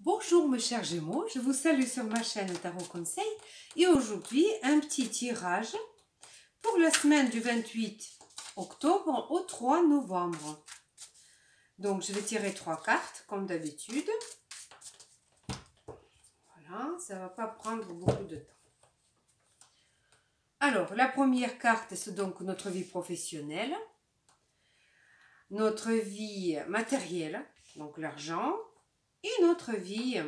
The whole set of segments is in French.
Bonjour mes chers Gémeaux, je vous salue sur ma chaîne Tarot Conseil et aujourd'hui un petit tirage pour la semaine du 28 octobre au 3 novembre. Donc je vais tirer 3 cartes comme d'habitude. Voilà, ça ne va pas prendre beaucoup de temps. Alors la première carte c'est donc notre vie professionnelle, notre vie matérielle, donc l'argent, et notre vie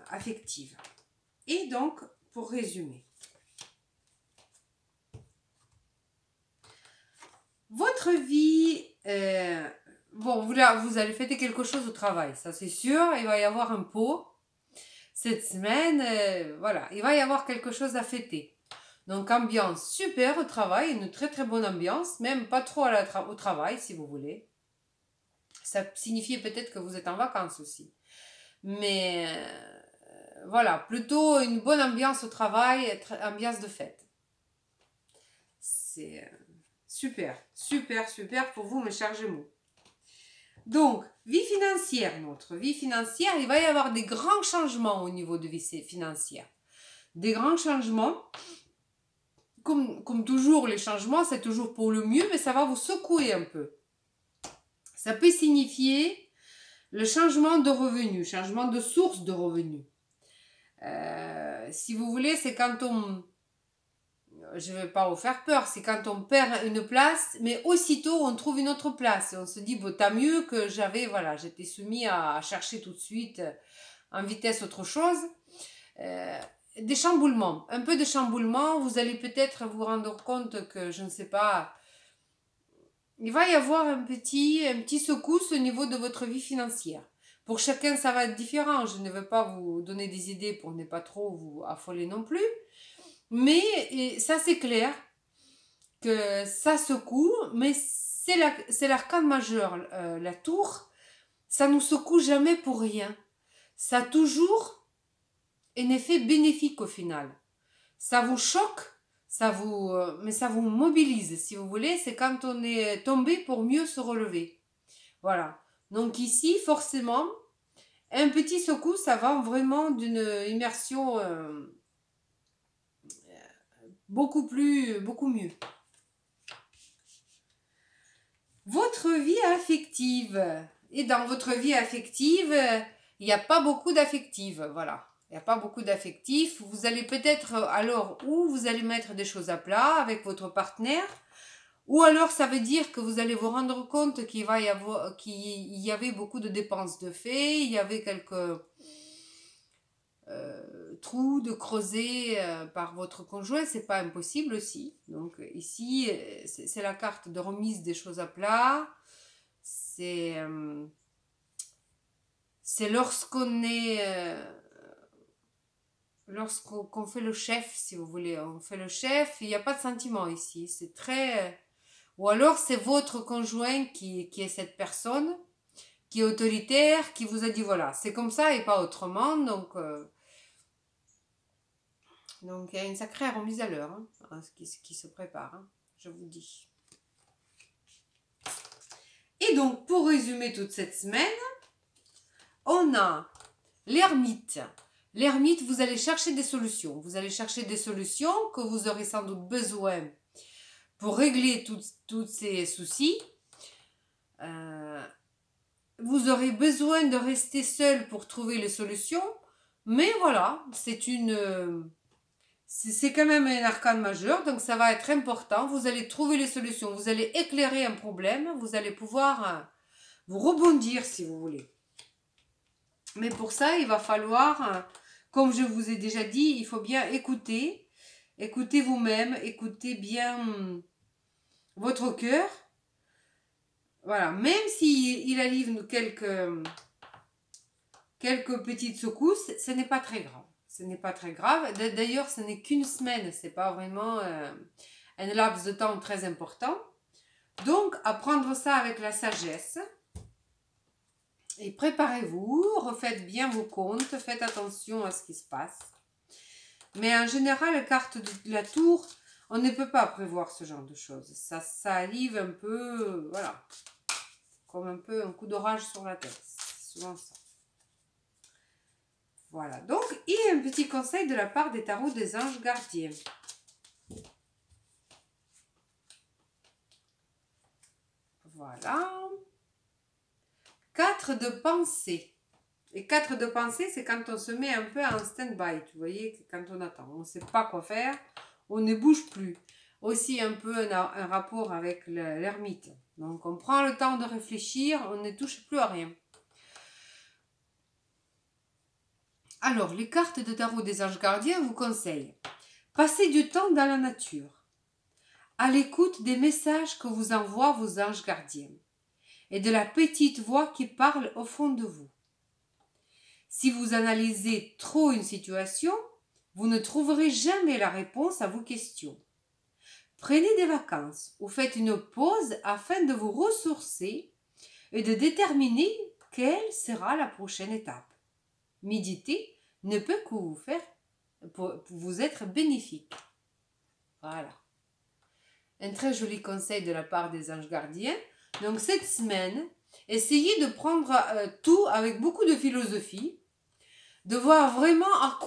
affective. Et donc, pour résumer, votre vie, bon, vous allez fêter quelque chose au travail, ça c'est sûr, il va y avoir un pot cette semaine, voilà, il va y avoir quelque chose à fêter. Donc, ambiance super au travail, une très très bonne ambiance, même pas trop au travail si vous voulez. Ça signifie peut-être que vous êtes en vacances aussi. Mais voilà, plutôt une bonne ambiance au travail, ambiance de fête. C'est super, super, super pour vous mes chers Gémeaux. Donc, vie financière, notre vie financière, il va y avoir des grands changements au niveau de vie financière. Des grands changements, comme toujours les changements, c'est toujours pour le mieux, mais ça va vous secouer un peu. Ça peut signifier le changement de revenus, changement de source de revenus. Si vous voulez, c'est quand on... Je ne vais pas vous faire peur, c'est quand on perd une place, mais aussitôt on trouve une autre place. Et on se dit, bon, tant mieux que j'étais soumis à chercher tout de suite en vitesse autre chose. Des chamboulements, un peu de chamboulement, vous allez peut-être vous rendre compte que, je ne sais pas, il va y avoir un petit secousse au niveau de votre vie financière. Pour chacun, ça va être différent. Je ne veux pas vous donner des idées pour ne pas trop vous affoler non plus. Mais ça, c'est clair que ça secoue, mais c'est l'arcane majeur, la tour. Ça ne nous secoue jamais pour rien. Ça a toujours un effet bénéfique au final. Ça vous choque, mais ça vous mobilise, si vous voulez. C'est quand on est tombé pour mieux se relever. Voilà. Donc ici, forcément, un petit secou, ça va vraiment d'une immersion beaucoup mieux. Votre vie affective. Et dans votre vie affective, il n'y a pas beaucoup d'affective, voilà. Il n'y a pas beaucoup d'affectifs. Vous allez peut-être, alors, ou vous allez mettre des choses à plat avec votre partenaire, ou alors ça veut dire que vous allez vous rendre compte qu'il y avait beaucoup de dépenses de fait, il y avait quelques trous de creuser par votre conjoint, c'est pas impossible aussi. Donc ici, c'est la carte de remise des choses à plat. C'est lorsqu'on lorsqu'on fait le chef, si vous voulez. On fait le chef, il n'y a pas de sentiment ici. C'est très... Ou alors c'est votre conjoint qui est cette personne, qui est autoritaire, qui vous a dit voilà, c'est comme ça et pas autrement. Donc il y a une sacrée remise à l'heure qui se prépare, hein, je vous dis. Et donc, pour résumer toute cette semaine, on a l'ermite. L'ermite, vous allez chercher des solutions. Vous allez chercher des solutions que vous aurez sans doute besoin pour régler tous ces soucis. Vous aurez besoin de rester seul pour trouver les solutions. Mais voilà, c'est quand même un arcane majeur, donc ça va être important. Vous allez trouver les solutions, vous allez éclairer un problème, vous allez pouvoir vous rebondir si vous voulez. Mais pour ça, il va falloir, comme je vous ai déjà dit, il faut bien écouter. Écoutez vous-même, écoutez bien votre cœur. Voilà, même s'il arrive quelques petites secousses, ce n'est pas très grave. Ce n'est pas très grave. D'ailleurs, ce n'est qu'une semaine. Ce n'est pas vraiment un laps de temps très important. Donc, à prendre ça avec la sagesse. Et préparez-vous. Refaites bien vos comptes. Faites attention à ce qui se passe. Mais en général, la carte de la tour, on ne peut pas prévoir ce genre de choses. Ça arrive un peu, voilà, comme un peu un coup d'orage sur la tête. C'est souvent ça. Voilà, donc il y a un petit conseil de la part des tarots des anges gardiens. Voilà. 4 de pensée. Et 4 de pensée, c'est quand on se met un peu en stand-by. Vous voyez, quand on attend. On ne sait pas quoi faire. On ne bouge plus. Aussi un peu un rapport avec l'ermite. Donc on prend le temps de réfléchir. On ne touche plus à rien. Alors, les cartes de tarot des anges gardiens vous conseillent. Passez du temps dans la nature. À l'écoute des messages que vous envoient vos anges gardiens. Et de la petite voix qui parle au fond de vous. Si vous analysez trop une situation, vous ne trouverez jamais la réponse à vos questions. Prenez des vacances ou faites une pause afin de vous ressourcer et de déterminer quelle sera la prochaine étape. Méditer ne peut que vous faire pour vous être bénéfique. Voilà. Un très joli conseil de la part des anges gardiens. Donc cette semaine, essayez de prendre tout avec beaucoup de philosophie, de voir vraiment à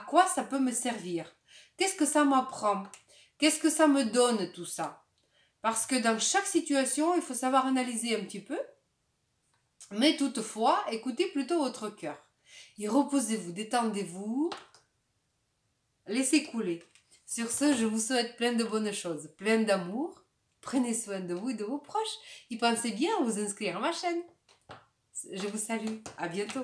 quoi ça peut me servir. Qu'est-ce que ça m'apprend? Qu'est-ce que ça me donne tout ça? Parce que dans chaque situation, il faut savoir analyser un petit peu, mais toutefois, écoutez plutôt votre cœur. Et reposez-vous, détendez-vous, laissez couler. Sur ce, je vous souhaite plein de bonnes choses, plein d'amour. Prenez soin de vous et de vos proches. Et pensez bien à vous inscrire à ma chaîne. Je vous salue. À bientôt.